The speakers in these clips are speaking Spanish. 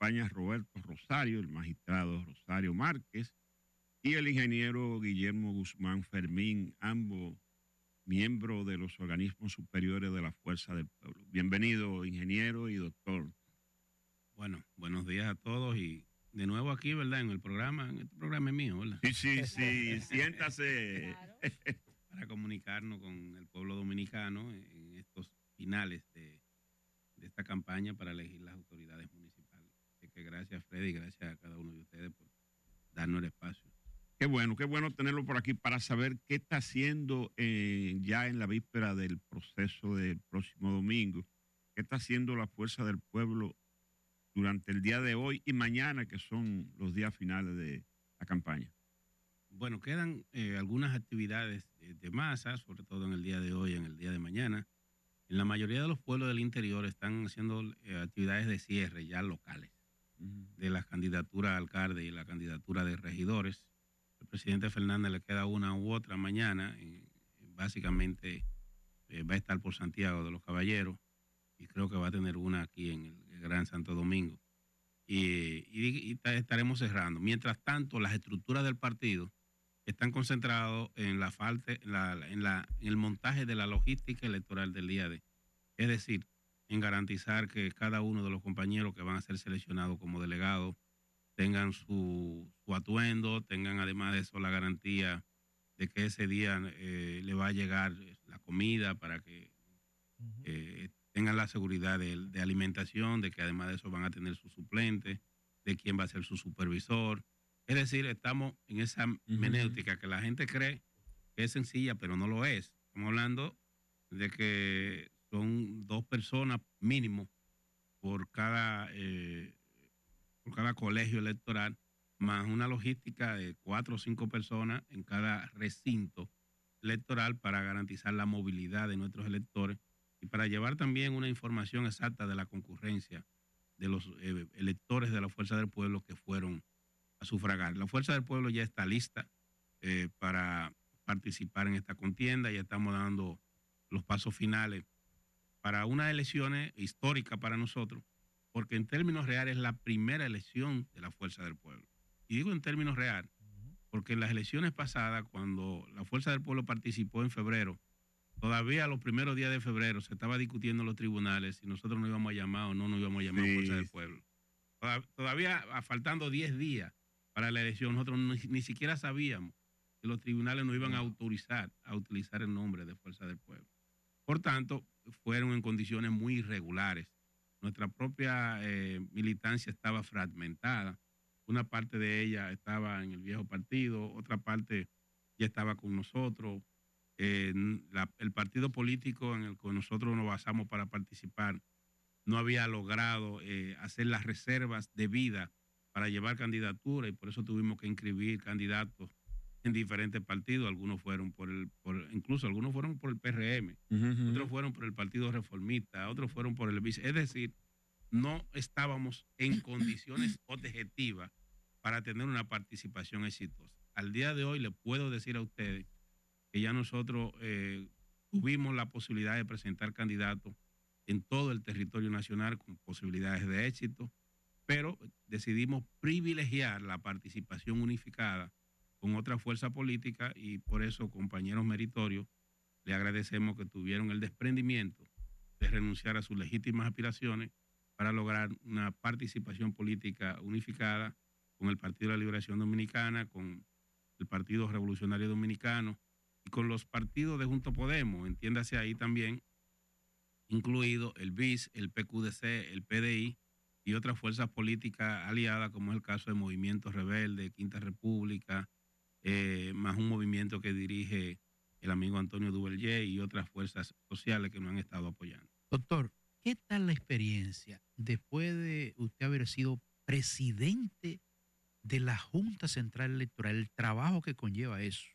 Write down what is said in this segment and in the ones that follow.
acompaña Roberto Rosario, el magistrado Rosario Márquez, y el ingeniero Guillermo Guzmán Fermín, ambos miembros de los organismos superiores de la Fuerza del Pueblo. Bienvenido, ingeniero y doctor. Bueno, buenos días a todos y de nuevo aquí, ¿verdad? En este programa es mío, ¿verdad? Sí, siéntase. Claro. Para comunicarnos con el pueblo dominicano en estos finales de esta campaña para elegir las autoridades municipales. Así que gracias, Freddy, y gracias a cada uno de ustedes por darnos el espacio. Qué bueno tenerlo por aquí para saber qué está haciendo ya en la víspera del proceso del próximo domingo, qué está haciendo la Fuerza del Pueblo durante el día de hoy y mañana, que son los días finales de la campaña. Bueno, quedan algunas actividades de masa, sobre todo en el día de hoy, en el día de mañana. En la mayoría de los pueblos del interior están haciendo actividades de cierre ya locales de las candidaturas a alcalde y la candidatura de regidores. El presidente Fernández le queda una u otra mañana, básicamente va a estar por Santiago de los Caballeros y creo que va a tener una aquí en el Gran Santo Domingo. Y estaremos cerrando. Mientras tanto, las estructuras del partido están concentrados en en el montaje de la logística electoral del día de, es decir, en garantizar que cada uno de los compañeros que van a ser seleccionados como delegados tengan su atuendo, tengan además de eso la garantía de que ese día le va a llegar la comida para que tengan la seguridad de alimentación, de que además de eso van a tener su suplente, de quién va a ser su supervisor. Es decir, estamos en esa menéutica que la gente cree que es sencilla, pero no lo es. Estamos hablando de que son 2 personas mínimo por cada colegio electoral, más una logística de 4 o 5 personas en cada recinto electoral para garantizar la movilidad de nuestros electores y para llevar también una información exacta de la concurrencia de los electores de la Fuerza del Pueblo que fueron a sufragar. La Fuerza del Pueblo ya está lista para participar en esta contienda, ya estamos dando los pasos finales para unas elecciones históricas para nosotros, porque en términos reales es la primera elección de la Fuerza del Pueblo. Y digo en términos reales, porque en las elecciones pasadas, cuando la Fuerza del Pueblo participó en febrero, todavía los primeros días de febrero se estaba discutiendo en los tribunales si nosotros nos íbamos a llamar o no nos íbamos a llamar Fuerza del Pueblo. Todavía faltando 10 días para la elección, nosotros ni siquiera sabíamos que los tribunales nos iban a autorizar a utilizar el nombre de Fuerza del Pueblo. Por tanto, fueron en condiciones muy irregulares. Nuestra propia militancia estaba fragmentada. Una parte de ella estaba en el viejo partido, otra parte ya estaba con nosotros. El partido político en el que nosotros nos basamos para participar no había logrado hacer las reservas debidas para llevar candidatura y por eso tuvimos que inscribir candidatos en diferentes partidos. Algunos fueron incluso algunos fueron por el PRM, otros fueron por el Partido Reformista, otros fueron por el vice. Es decir, no estábamos en condiciones objetivas para tener una participación exitosa. Al día de hoy le puedo decir a ustedes que ya nosotros tuvimos la posibilidad de presentar candidatos en todo el territorio nacional con posibilidades de éxito, pero decidimos privilegiar la participación unificada con otra fuerza política y por eso, compañeros meritorios, le agradecemos que tuvieron el desprendimiento de renunciar a sus legítimas aspiraciones para lograr una participación política unificada con el Partido de la Liberación Dominicana, con el Partido Revolucionario Dominicano y con los partidos de Juntos Podemos, entiéndase ahí también, incluido el BIS, el PQDC, el PDI y otras fuerzas políticas aliadas, como es el caso de Movimiento Rebelde, Quinta República, más un movimiento que dirige el amigo Antonio Duvergé y otras fuerzas sociales que nos han estado apoyando. Doctor, ¿qué tal la experiencia después de usted haber sido presidente de la Junta Central Electoral, el trabajo que conlleva eso?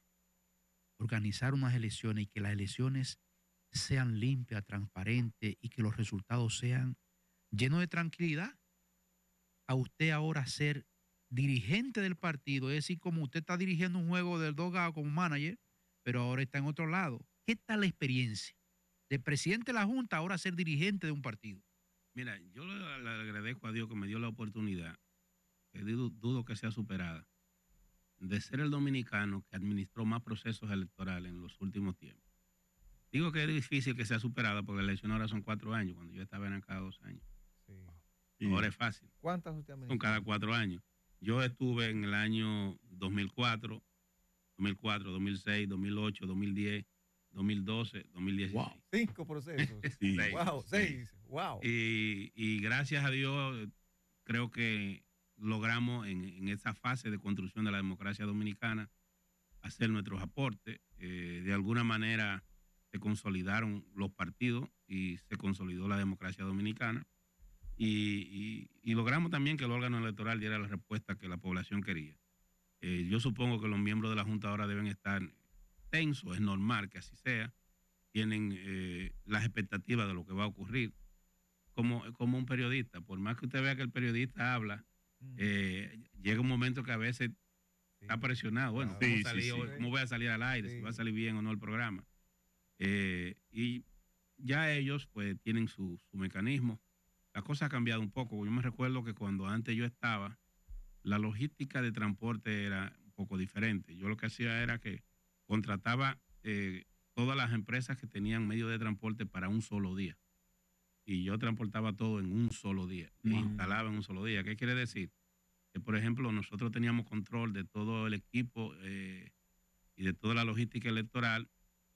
Organizar unas elecciones y que las elecciones sean limpias, transparentes y que los resultados sean llenos de tranquilidad. A usted ahora ser dirigente del partido, es decir, como usted está dirigiendo un juego del Dogao como manager, pero ahora está en otro lado. ¿Qué tal la experiencia de presidente de la Junta ahora ser dirigente de un partido? Mira, yo le agradezco a Dios que me dio la oportunidad, que dudo que sea superada, de ser el dominicano que administró más procesos electorales en los últimos tiempos. Digo que es difícil que sea superada porque la elección ahora son 4 años, cuando yo estaba en cada 2 años. Sí. Sí. Ahora es fácil, ¿Cuántas usted son administró? cada 4 años. Yo estuve en el año 2004, 2006, 2008, 2010, 2012, 2016. Wow. 5 procesos. Sí. Seis. Wow, 6. Wow. Y gracias a Dios creo que logramos en esa fase de construcción de la democracia dominicana hacer nuestros aportes. De alguna manera se consolidaron los partidos y se consolidó la democracia dominicana. Y logramos también que el órgano electoral diera la respuesta que la población quería. Yo supongo que los miembros de la Junta ahora deben estar tensos, es normal que así sea. Tienen las expectativas de lo que va a ocurrir. Como un periodista, por más que usted vea que el periodista habla, llega un momento que a veces está presionado. Bueno, Claro. ¿cómo, Sí, salí sí, hoy? sí. ¿Cómo voy a salir al aire? Sí. Si va a salir bien o no el programa. Y ya ellos pues tienen su mecanismo. La cosa ha cambiado un poco. Yo me recuerdo que cuando antes yo estaba, la logística de transporte era un poco diferente. Yo lo que hacía era que contrataba todas las empresas que tenían medios de transporte para un solo día. Y yo transportaba todo en un solo día, e instalaba en un solo día. ¿Qué quiere decir? Que, por ejemplo, nosotros teníamos control de todo el equipo y de toda la logística electoral,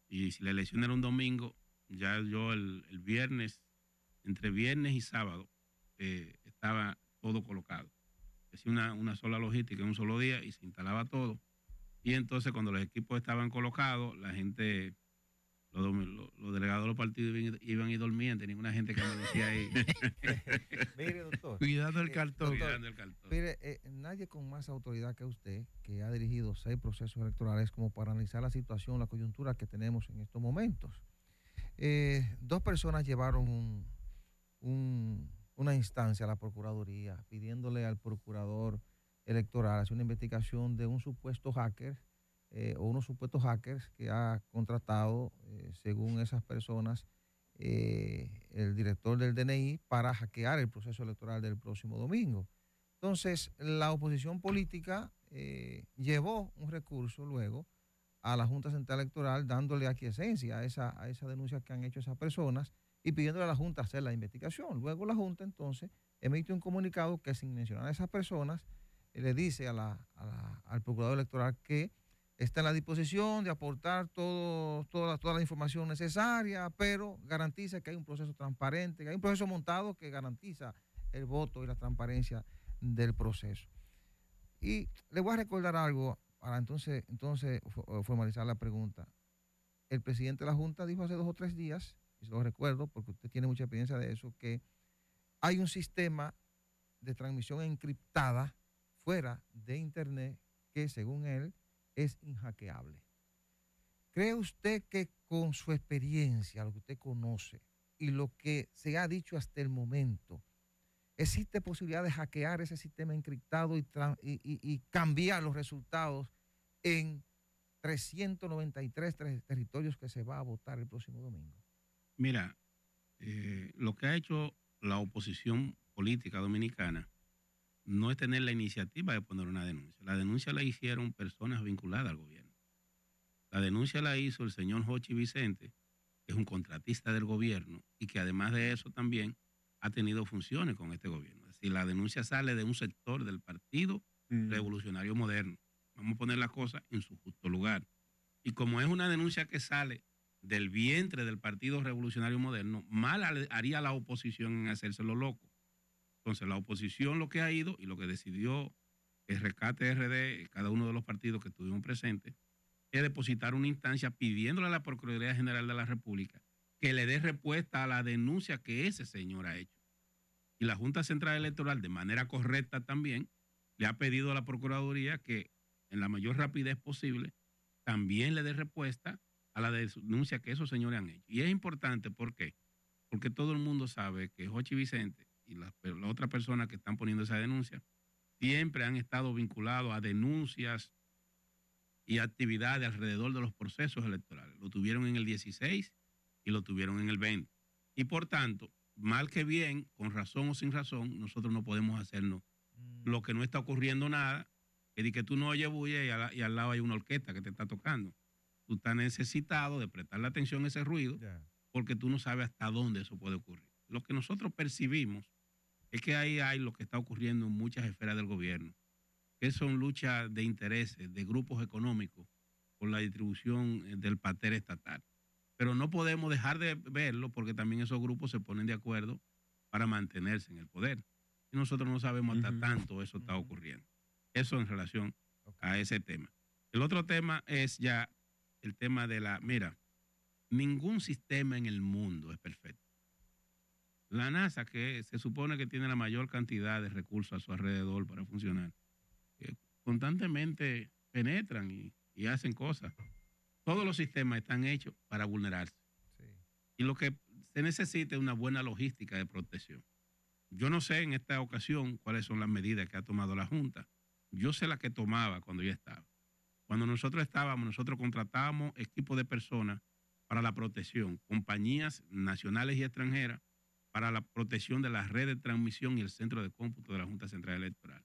y si la elección era un domingo, ya yo el viernes, entre viernes y sábado, estaba todo colocado. Hacía una sola logística en un solo día y se instalaba todo. Y entonces cuando los equipos estaban colocados, la gente... Los delegados de los partidos iban y dormían, tenían una gente que me decía ahí. Mire, doctor. Cuidando el cartón. doctor, cuidando el cartón. Mire, nadie con más autoridad que usted, que ha dirigido 6 procesos electorales, como para analizar la situación, la coyuntura que tenemos en estos momentos. 2 personas llevaron una instancia a la Procuraduría pidiéndole al procurador electoral hacer una investigación de un supuesto hacker o unos supuestos hackers que ha contratado, según esas personas, el director del DNI para hackear el proceso electoral del próximo domingo. Entonces, la oposición política llevó un recurso luego a la Junta Central Electoral dándole aquiescencia a esa denuncia que han hecho esas personas y pidiéndole a la Junta hacer la investigación. Luego la Junta entonces emite un comunicado que, sin mencionar a esas personas, le dice al procurador electoral que está en la disposición de aportar toda la información necesaria, pero garantiza que hay un proceso transparente, que hay un proceso montado que garantiza el voto y la transparencia del proceso. Y le voy a recordar algo para entonces formalizar la pregunta. El presidente de la Junta dijo hace 2 o 3 días, y se lo recuerdo porque usted tiene mucha experiencia de eso, que hay un sistema de transmisión encriptada fuera de Internet que, según él, es inhackeable. ¿Cree usted que con su experiencia, lo que usted conoce y lo que se ha dicho hasta el momento, existe posibilidad de hackear ese sistema encriptado y cambiar los resultados en 393 territorios que se va a votar el próximo domingo? Mira, lo que ha hecho la oposición política dominicana no es tener la iniciativa de poner una denuncia. La denuncia la hicieron personas vinculadas al gobierno. La denuncia la hizo el señor Jochi Vicente, que es un contratista del gobierno y que además de eso también ha tenido funciones con este gobierno. Es decir, la denuncia sale de un sector del Partido Revolucionario Moderno. Vamos a poner las cosas en su justo lugar. Y como es una denuncia que sale del vientre del Partido Revolucionario Moderno, mal haría la oposición en hacérselo loco. Entonces, la oposición lo que ha ido y lo que decidió el Rescate RD, cada uno de los partidos que estuvimos presentes, es depositar una instancia pidiéndole a la Procuraduría General de la República que le dé respuesta a la denuncia que ese señor ha hecho. Y la Junta Central Electoral, de manera correcta también, le ha pedido a la Procuraduría que en la mayor rapidez posible también le dé respuesta a la denuncia que esos señores han hecho. Y es importante, ¿por qué? Porque todo el mundo sabe que Jochi Vicente y las otras personas que están poniendo esa denuncia siempre han estado vinculados a denuncias y actividades alrededor de los procesos electorales. Lo tuvieron en el 16 y lo tuvieron en el 20. Y por tanto, mal que bien, con razón o sin razón, nosotros no podemos hacernos lo que no está ocurriendo nada, es de que tú no oyes bulla y al lado hay una orquesta que te está tocando. Tú estás necesitado de prestarle atención a ese ruido porque tú no sabes hasta dónde eso puede ocurrir. Lo que nosotros percibimos es que ahí hay lo que está ocurriendo en muchas esferas del gobierno, que son luchas de intereses, de grupos económicos por la distribución del pater estatal. Pero no podemos dejar de verlo porque también esos grupos se ponen de acuerdo para mantenerse en el poder. Y nosotros no sabemos hasta tanto eso está ocurriendo. Eso en relación a ese tema. El otro tema es ya el tema de mira, ningún sistema en el mundo es perfecto. La NASA, que se supone que tiene la mayor cantidad de recursos a su alrededor para funcionar, constantemente penetran y hacen cosas. Todos los sistemas están hechos para vulnerarse. Sí. Y lo que se necesita es una buena logística de protección. Yo no sé en esta ocasión cuáles son las medidas que ha tomado la Junta. Yo sé las que tomaba cuando yo estaba. Cuando nosotros estábamos, nosotros contratábamos equipos de personas para la protección, compañías nacionales y extranjeras para la protección de la red de transmisión y el centro de cómputo de la Junta Central Electoral.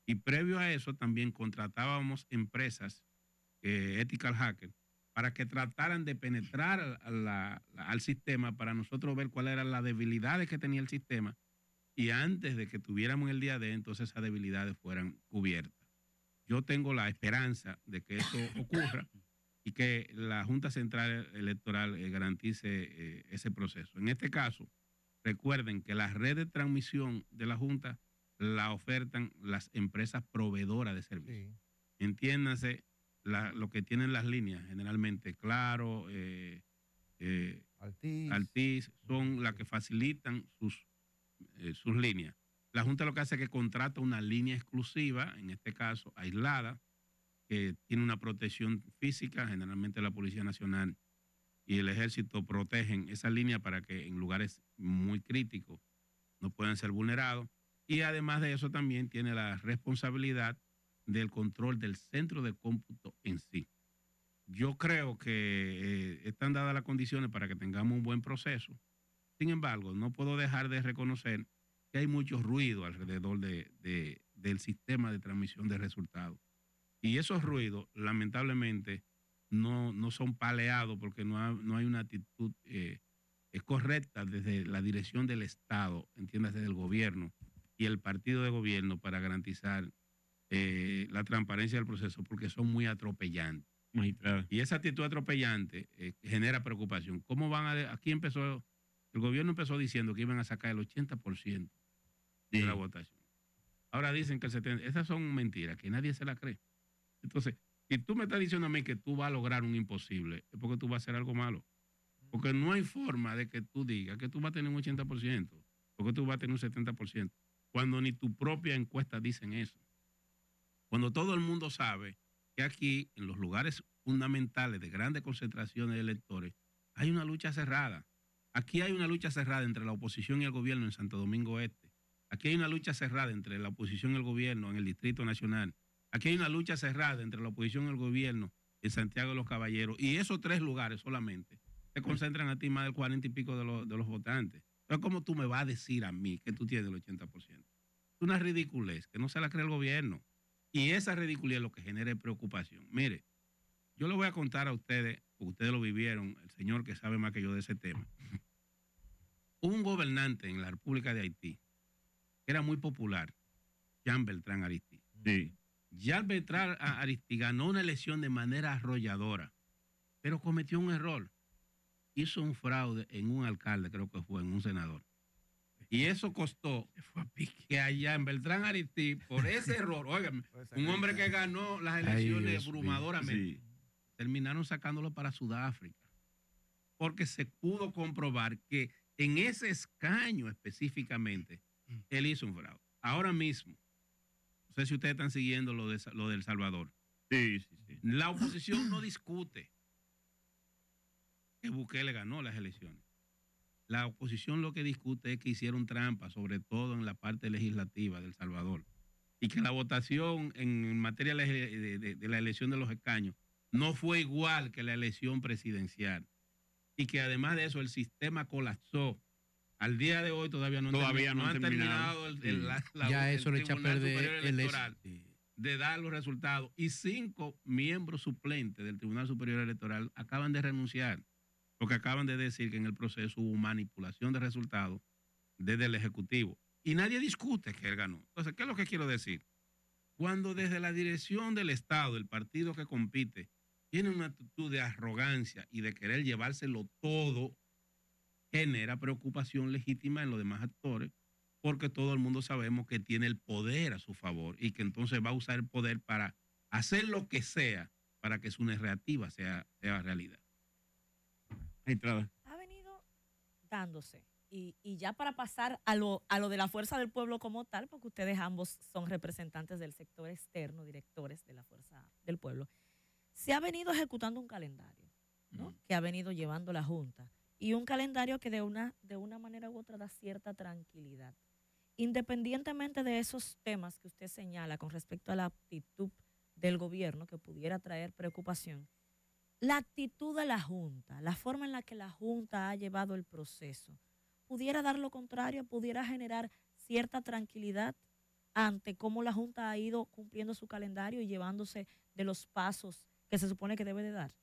Y previo a eso también contratábamos empresas, Ethical Hacker, para que trataran de penetrar al sistema para nosotros ver cuáles eran las debilidades que tenía el sistema y antes de que tuviéramos el día de entonces esas debilidades fueran cubiertas. Yo tengo la esperanza de que eso ocurra y que la Junta Central Electoral garantice ese proceso. En este caso, recuerden que la red de transmisión de la Junta la ofertan las empresas proveedoras de servicios. Sí. Entiéndanse lo que tienen las líneas, generalmente Claro, Altiz, son las que facilitan sus líneas. La Junta lo que hace es que contrata una línea exclusiva, en este caso aislada, que tiene una protección física, generalmente la Policía Nacional y el Ejército protegen esa línea para que en lugares muy críticos no puedan ser vulnerados. Y además de eso también tiene la responsabilidad del control del centro de cómputo en sí. Yo creo que están dadas las condiciones para que tengamos un buen proceso. Sin embargo, no puedo dejar de reconocer que hay mucho ruido alrededor del sistema de transmisión de resultados. Y esos ruidos, lamentablemente, no son paleados porque no hay una actitud correcta desde la dirección del Estado, entiéndase, del gobierno y el partido de gobierno para garantizar la transparencia del proceso, porque son muy atropellantes. Y esa actitud atropellante genera preocupación. ¿Cómo aquí el gobierno empezó diciendo que iban a sacar el 80% de la votación. Ahora dicen que el 70%. Esas son mentiras, que nadie se la cree. Entonces, si tú me estás diciendo a mí que tú vas a lograr un imposible, es porque tú vas a hacer algo malo. Porque no hay forma de que tú digas que tú vas a tener un 80%, porque tú vas a tener un 70%, cuando ni tu propia encuesta dicen eso. Cuando todo el mundo sabe que aquí, en los lugares fundamentales de grandes concentraciones de electores, hay una lucha cerrada. Aquí hay una lucha cerrada entre la oposición y el gobierno en Santo Domingo Este. Aquí hay una lucha cerrada entre la oposición y el gobierno en el Distrito Nacional. Aquí hay una lucha cerrada entre la oposición y el gobierno en Santiago de los Caballeros. Y esos 3 lugares solamente se concentran a ti más del 40 y pico de los votantes. Entonces, ¿cómo tú me vas a decir a mí que tú tienes el 80%? Es una ridiculez que no se la cree el gobierno. Y esa ridiculez es lo que genera preocupación. Mire, yo le voy a contar a ustedes, porque ustedes lo vivieron, el señor que sabe más que yo de ese tema. Hubo un gobernante en la República de Haití que era muy popular, Jean Bertrand Aristide. Sí. Jean Bertrand Aristide ganó una elección de manera arrolladora, pero cometió un error. Hizo un fraude en un alcalde, creo que fue, en un senador. Y eso costó que a Jean Bertrand Aristide, por ese error, óigame, un hombre que ganó las elecciones abrumadoramente, terminaron sacándolo para Sudáfrica, porque se pudo comprobar que en ese escaño específicamente, él hizo un fraude. Ahora mismo, no sé si ustedes están siguiendo lo de El Salvador. Sí. La oposición no discute que Bukele ganó las elecciones. La oposición lo que discute es que hicieron trampa, sobre todo en la parte legislativa de El Salvador, y que la votación en materia de la elección de los escaños no fue igual que la elección presidencial, y que además de eso el sistema colapsó Al día de hoy todavía no han terminado ya eso le echa a perder el Electoral de dar los resultados. Y 5 miembros suplentes del Tribunal Superior Electoral acaban de renunciar porque acaban de decir que en el proceso hubo manipulación de resultados desde el Ejecutivo. Y nadie discute que él ganó. Entonces, ¿qué es lo que quiero decir? Cuando desde la dirección del Estado, el partido que compite, tiene una actitud de arrogancia y de querer llevárselo todo, genera preocupación legítima en los demás actores, porque todo el mundo sabemos que tiene el poder a su favor y que entonces va a usar el poder para hacer lo que sea para que su narrativa sea realidad. Ha venido dándose. Y ya para pasar a lo de la fuerza del pueblo como tal, porque ustedes ambos son representantes del sector externo, directores de la fuerza del pueblo, se ha venido ejecutando un calendario, ¿no? Que ha venido llevando la Junta. Y un calendario que de una manera u otra da cierta tranquilidad. Independientemente de esos temas que usted señala con respecto a la actitud del gobierno que pudiera traer preocupación, la actitud de la Junta, la forma en la que la Junta ha llevado el proceso, pudiera dar lo contrario, pudiera generar cierta tranquilidad ante cómo la Junta ha ido cumpliendo su calendario y llevándose de los pasos que se supone que debe de dar.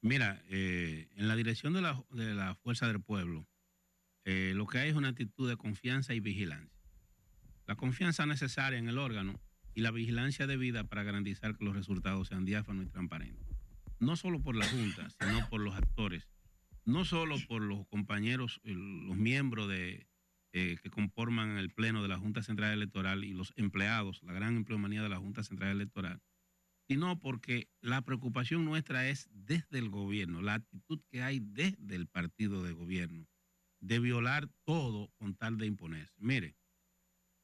Mira, en la dirección de la Fuerza del Pueblo, lo que hay es una actitud de confianza y vigilancia. La confianza necesaria en el órgano y la vigilancia debida para garantizar que los resultados sean diáfanos y transparentes. No solo por la Junta, sino por los actores, no solo por los compañeros, los miembros que conforman el Pleno de la Junta Central Electoral y los empleados, la gran empleomanía de la Junta Central Electoral, sino porque la preocupación nuestra es desde el gobierno, la actitud que hay desde el partido de gobierno, de violar todo con tal de imponerse. Mire,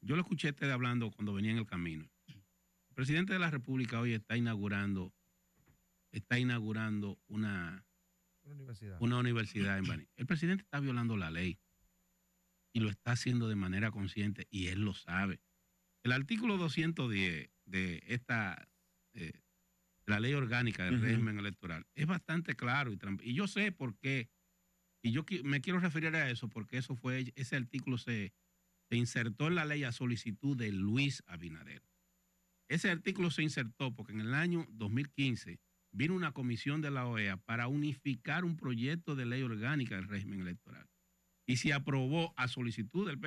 yo lo escuché a usted hablando cuando venía en el camino. El presidente de la República hoy está inaugurando una universidad en Baní. El presidente está violando la ley y lo está haciendo de manera consciente y él lo sabe. El artículo 210 de la ley orgánica del régimen electoral es bastante claro y yo sé por qué, y yo me quiero referir a eso porque ese artículo se insertó en la ley a solicitud de Luis Abinader. Ese artículo se insertó porque en el año 2015 vino una comisión de la OEA para unificar un proyecto de ley orgánica del régimen electoral y se aprobó a solicitud del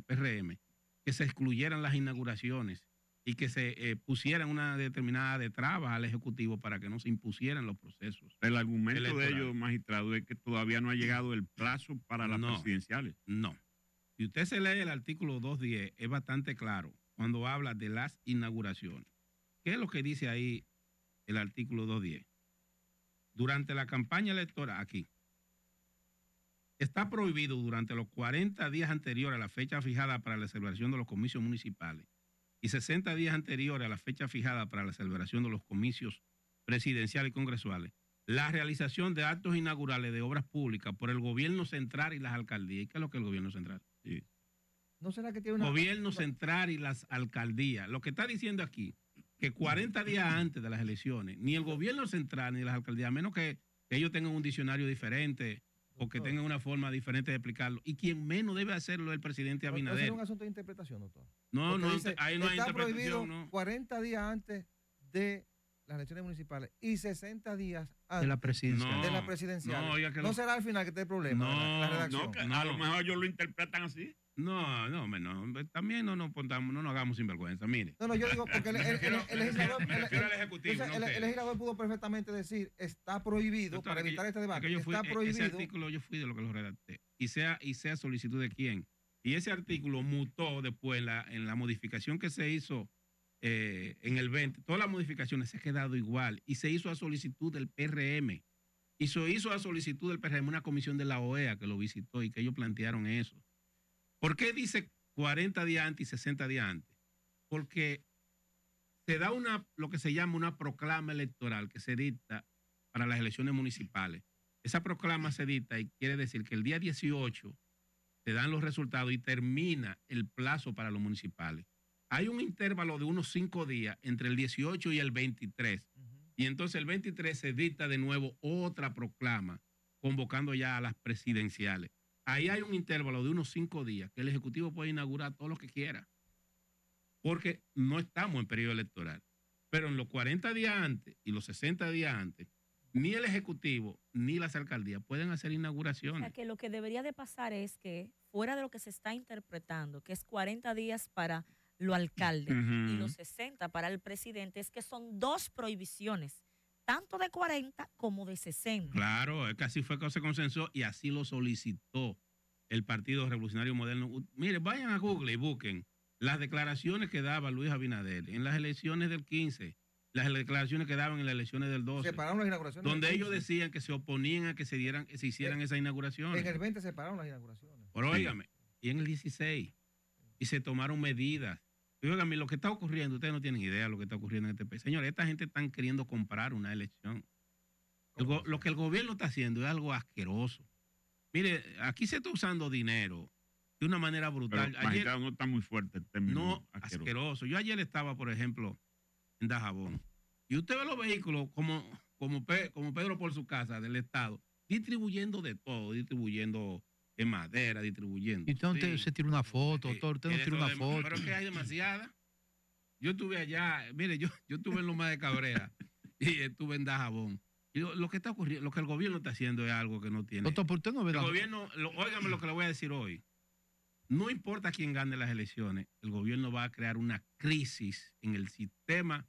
PRM que se excluyeran las inauguraciones y que se pusieran una determinada de trabas al Ejecutivo para que no se impusieran los procesos. El argumento de ellos, magistrado, es que todavía no ha llegado el plazo para las presidenciales. No. Si usted se lee el artículo 210, es bastante claro cuando habla de las inauguraciones. ¿Qué es lo que dice ahí el artículo 210? Durante la campaña electoral, aquí, está prohibido durante los 40 días anteriores a la fecha fijada para la celebración de los comicios municipales y 60 días anteriores a la fecha fijada para la celebración de los comicios presidenciales y congresuales, la realización de actos inaugurales de obras públicas por el gobierno central y las alcaldías. ¿Y qué es lo que es el gobierno central? Sí. ¿No será que tiene una... Gobierno central y las alcaldías. Lo que está diciendo aquí, que 40 días antes de las elecciones, ni el gobierno central ni las alcaldías, a menos que ellos tengan un diccionario diferente o que tengan una forma diferente de explicarlo, y quien menos debe hacerlo es el presidente Abinader. ¿Es un asunto de interpretación, doctor? No, dice, ahí no hay está interpretación. Prohibido no. 40 días antes de las elecciones municipales y 60 días antes de la presidencial. De la presidencial. No será al final que esté el problema la redacción. A lo mejor ellos lo interpretan así. No, también no nos hagamos sinvergüenza, mire. No, yo digo porque el legislador, el legislador pudo perfectamente decir, está prohibido, para evitar este debate, está prohibido. Ese artículo yo fui de lo que lo redacté, y sea solicitud de quién. Y ese artículo mutó después en la modificación que se hizo en el 20, todas las modificaciones se han quedado igual, y se hizo a solicitud del PRM, y se hizo a solicitud del PRM una comisión de la OEA que lo visitó y que ellos plantearon eso. ¿Por qué dice 40 días antes y 60 días antes? Porque se da lo que se llama una proclama electoral que se dicta para las elecciones municipales. Esa proclama se dicta y quiere decir que el día 18 se dan los resultados y termina el plazo para los municipales. Hay un intervalo de unos 5 días entre el 18 y el 23. Y entonces el 23 se dicta de nuevo otra proclama convocando ya a las presidenciales. ahí hay un intervalo de unos 5 días que el Ejecutivo puede inaugurar todo lo que quiera, porque no estamos en periodo electoral. Pero en los 40 días antes y los 60 días antes, ni el Ejecutivo ni las alcaldías pueden hacer O inauguraciones. sea, que lo que debería de pasar es que, fuera de lo que se está interpretando, que es 40 días para los alcaldes y los 60 para el presidente, es que son 2 prohibiciones, tanto de 40 como de 60. Claro, es que así fue que se consensó y así lo solicitó el Partido Revolucionario Moderno. Mire, vayan a Google y busquen las declaraciones que daba Luis Abinader en las elecciones del 15, las declaraciones que daban en las elecciones del 12, Separaron las inauguraciones. donde del ellos 15. decían que se oponían a que se hicieran esas inauguraciones. En el 20 separaron las inauguraciones. Pero óigame, y en el 16, y se tomaron medidas. Y óigame, lo que está ocurriendo, ustedes no tienen idea de lo que está ocurriendo en este país. Señores, esta gente está queriendo comprar una elección. Lo que el gobierno está haciendo es algo asqueroso. Mire, aquí se está usando dinero de una manera brutal. Pero, magistrado, no está muy fuerte el término No, asqueroso. Yo ayer estaba, por ejemplo, en Dajabón, y usted ve los vehículos como Pedro por su casa del Estado, distribuyendo de todo, distribuyendo en madera, distribuyendo. Y usted Sí. se tira una foto, usted no tira una foto. Pero es que hay demasiada. Yo estuve allá, mire, yo estuve en Loma de Cabrera y estuve en Dajabón. Y lo que está ocurriendo, lo que el gobierno está haciendo es algo que no tiene. Doctor, ¿por qué no ve El la- gobierno, óigame lo que le voy a decir hoy. No importa quién gane las elecciones, el gobierno va a crear una crisis en el sistema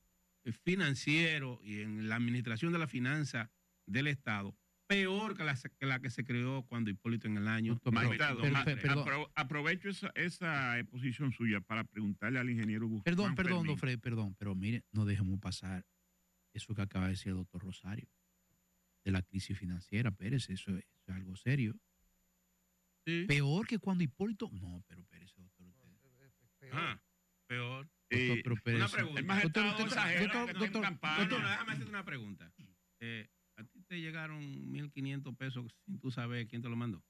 financiero y en la administración de la finanza del Estado, peor que la que se creó cuando Hipólito en el año. Doctor, Magistrado, perdón. aprovecho esa exposición suya para preguntarle al ingeniero Guzmán. Perdón, Fermín. don Fred, perdón, pero mire, no dejemos pasar eso que acaba de decir el doctor Rosario, de la crisis financiera, Pérez, eso es algo serio. Sí. Peor que cuando Hipólito. No, pero Pérez, doctor. Usted. Ah, peor. Doctor, pero Pérez. Una pregunta. El magistrado Doctor, exagera doctor, que está en doctor, campaña. Doctor, déjame hacerte una pregunta. ¿A ti te llegaron 1.500 pesos sin tú saber quién te lo mandó?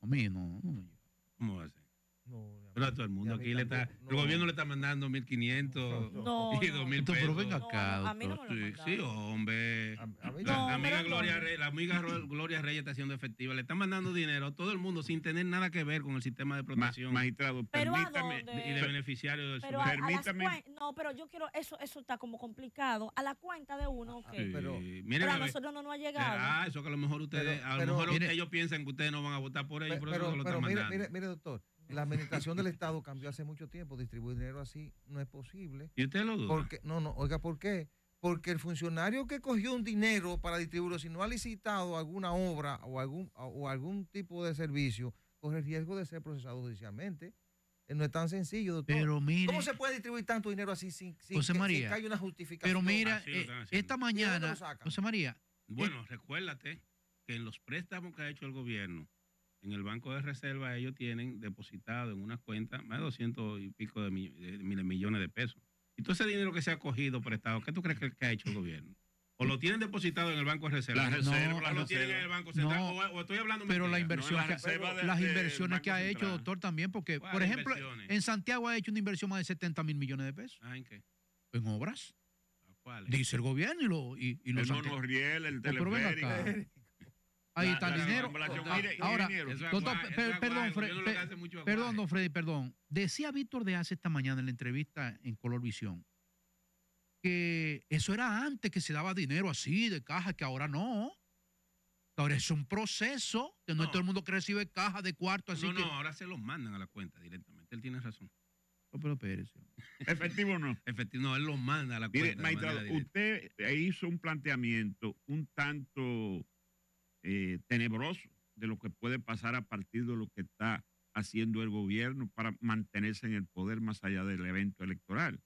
A mí no me llega. ¿Cómo va a ser? No, Pero a todo el mundo a mí aquí tampoco, el gobierno le está mandando 1.500 No, y no. 2.000 Doctor, pesos. pero venga No, acá, a mí no doctor. me lo Sí, mandaron. sí, hombre. A mí La No, amiga pero Gloria no. Reyes, Gloria Reyes está siendo efectiva. Le están mandando dinero a todo el mundo sin tener nada que ver con el sistema de protección Magistrado, ¿Pero a permítame. dónde? y de beneficiarios del Pero SUBE. Permítame. no, pero yo quiero, eso está como complicado. A la cuenta de uno, ok. Sí, pero- miren, Pero a a ver. nosotros no nos ha llegado. Ah, eso que a lo mejor ustedes, mire- ellos piensan que ustedes no van a votar por ellos, por eso Pero, lo pero están mire, mandando. mire, doctor, la administración del Estado cambió hace mucho tiempo. Distribuir dinero así no es posible. ¿Y usted lo duda? Porque, no, oiga, ¿por qué? Porque el funcionario que cogió un dinero para distribuirlo, si no ha licitado alguna obra o algún tipo de servicio, corre el riesgo de ser procesado judicialmente. No es tan sencillo, doctor. Pero mire, ¿Cómo se puede distribuir tanto dinero así sin José María, que haya una justificación? pero mira, Así lo están haciendo. esta ¿Y de dónde mañana, lo sacan? José María, Bueno, recuérdate que en los préstamos que ha hecho el gobierno, en el Banco de Reserva, ellos tienen depositado en una cuenta más de 200 y pico de millones de pesos. Y todo ese dinero que se ha cogido prestado, ¿qué tú crees que ha hecho el gobierno? ¿O lo tienen depositado en el Banco de Reserva? La reserva, ¿O la lo tienen en reserva. el Banco Central? No, ¿O estoy hablando pero la mentira? inversión, la que, reserva las del inversiones Banco que ha hecho, Central. doctor, también, porque, por ¿Cuáles ejemplo, inversiones? en Santiago ha hecho una inversión más de 70.000 millones de pesos Ah, ¿en qué? en obras. ¿A cuáles? Dice el gobierno y los El santiagueños. monorriel, el pero ven teleférico. acá. Ahí está el la dinero. circunvalación. Ah, Mire, ahora, ingeniero. Eso es doctor, aguaje, perdón, eso es aguaje, el Fred, gobierno lo que hace mucho perdón, aguaje. don Freddy, perdón. Decía Víctor de Hace esta mañana en la entrevista en Color Visión que eso era antes que se daba dinero así de caja, que ahora no. Que ahora es un proceso, que no es No. todo el mundo que recibe caja de cuarto, así No, que. no, ahora se los mandan a la cuenta directamente. Él tiene razón. No, pero espérese. Efectivo o no. Efectivo, no, él los manda a la Mire, cuenta. de manera magistrado, directa. usted hizo un planteamiento un tanto tenebroso de lo que puede pasar a partir de lo que está haciendo el gobierno para mantenerse en el poder más allá del evento electoral.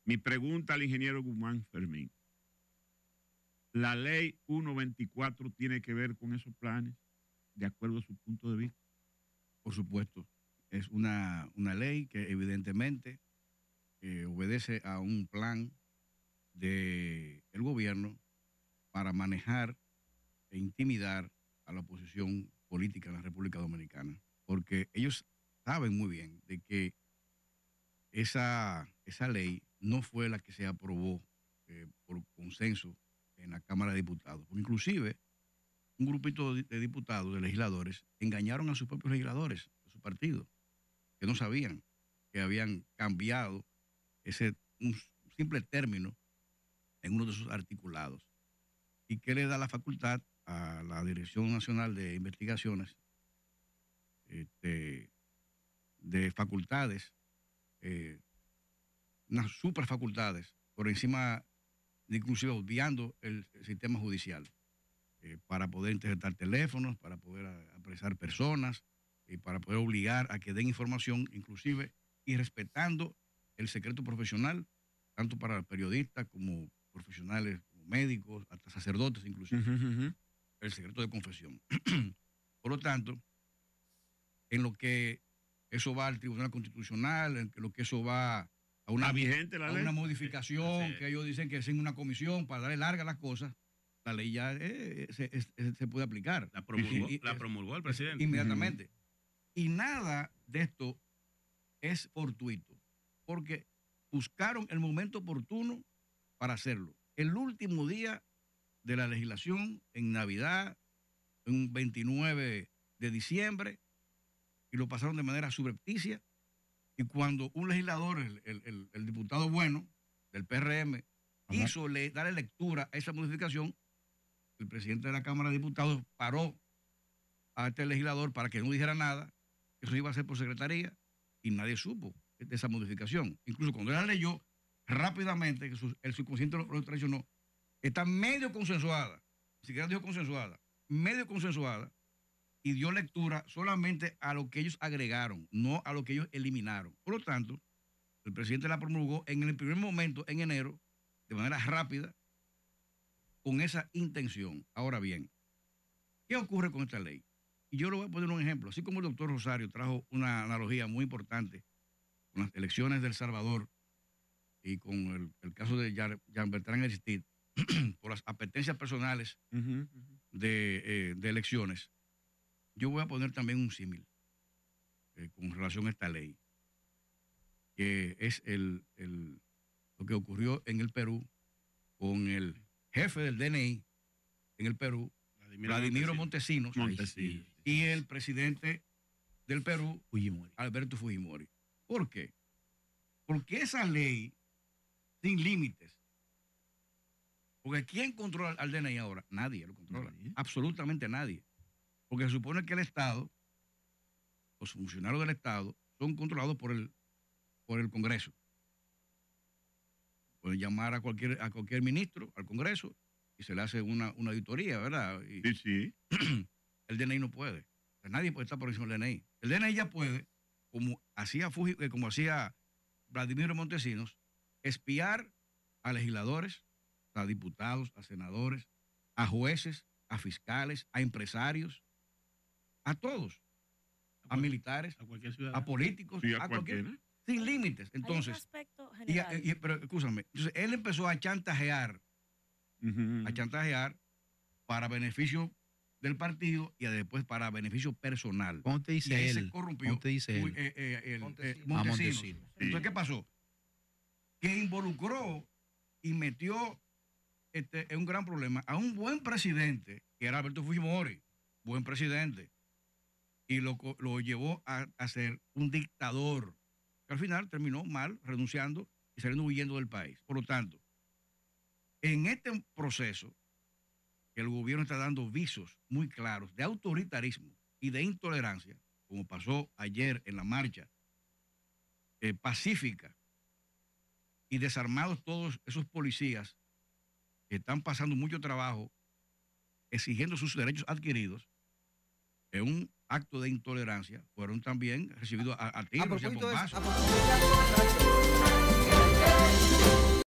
Mi pregunta al ingeniero Guzmán Fermín. ¿La ley 124 tiene que ver con esos planes, de acuerdo a su punto de vista? Por supuesto, es una ley que evidentemente obedece a un plan del gobierno para manejar e intimidar a la oposición política en la República Dominicana, porque ellos saben muy bien de que esa ley no fue la que se aprobó por consenso en la Cámara de Diputados. Inclusive, un grupito de diputados, de legisladores, engañaron a sus propios legisladores de su partido, que no sabían que habían cambiado un simple término en uno de sus articulados, y que le da la facultad a la Dirección Nacional de Investigaciones de facultades, unas super facultades, por encima, inclusive obviando el sistema judicial, para poder interceptar teléfonos, para poder apresar personas, y para poder obligar a que den información, inclusive, y respetando el secreto profesional, tanto para periodistas como profesionales, como médicos, hasta sacerdotes inclusive, el secreto de confesión. Por lo tanto, en lo que eso va al Tribunal Constitucional, en lo que eso va a una, vigente la ley, una modificación, que ellos dicen que es en una comisión para darle larga a las cosas, la ley ya se puede aplicar. La promulgó el presidente. Inmediatamente. Y nada de esto es fortuito, porque buscaron el momento oportuno para hacerlo. El último día de la legislación, en Navidad, un 29 de diciembre, y lo pasaron de manera subrepticia. Y cuando un legislador, el diputado Bueno, del PRM, quiso darle lectura a esa modificación, el presidente de la Cámara de Diputados paró a este legislador para que no dijera nada. Eso iba a ser por secretaría y nadie supo de esa modificación. Incluso cuando él la leyó rápidamente, que el subconsciente lo traicionó, está medio consensuada, ni siquiera dijo consensuada, medio consensuada, y dio lectura solamente a lo que ellos agregaron, no a lo que ellos eliminaron. Por lo tanto, el presidente la promulgó en el primer momento, en enero, de manera rápida, con esa intención. Ahora bien, ¿qué ocurre con esta ley? Y yo le voy a poner un ejemplo. Así como el doctor Rosario trajo una analogía muy importante con las elecciones de El Salvador y con el caso de Jean Bertrand Aristide, por las apetencias personales de elecciones, yo voy a poner también un símil con relación a esta ley, que es lo que ocurrió en el Perú con el jefe del DNI en el Perú, Vladimiro Montesinos, y el presidente del Perú, Alberto Fujimori. ¿Por qué? Porque esa ley, sin límites, porque ¿quién controla al DNI ahora? Nadie lo controla, absolutamente nadie. Porque se supone que el Estado, los funcionarios del Estado, son controlados por el Congreso. Pueden llamar a cualquier ministro al Congreso y se le hace una auditoría, ¿verdad? Y sí. El DNI no puede. O sea, nadie puede estar por encima del DNI. El DNI ya puede, como hacía Vladimiro Montesinos, espiar a legisladores, a diputados, a senadores, a jueces, a fiscales, a empresarios, a todos, a militares, a cualquier ciudadano, a políticos, sí, a cualquiera, sin límites. Entonces, hay un aspecto general. pero escúchame, entonces él empezó a chantajear para beneficio del partido y después para beneficio personal. ¿Cómo te dice él? Se corrompió. ¿Cómo te dice él? Montesinos. Entonces, ¿qué pasó? Que involucró y metió en un gran problema a un buen presidente, que era Alberto Fujimori, buen presidente, y lo llevó a ser un dictador, que al final terminó mal, renunciando y saliendo huyendo del país. Por lo tanto, en este proceso, que el gobierno está dando visos muy claros de autoritarismo y de intolerancia, como pasó ayer en la marcha pacífica, y desarmados todos esos policías que están pasando mucho trabajo exigiendo sus derechos adquiridos, en un acto de intolerancia, fueron también recibidos a tiros y a bombazos.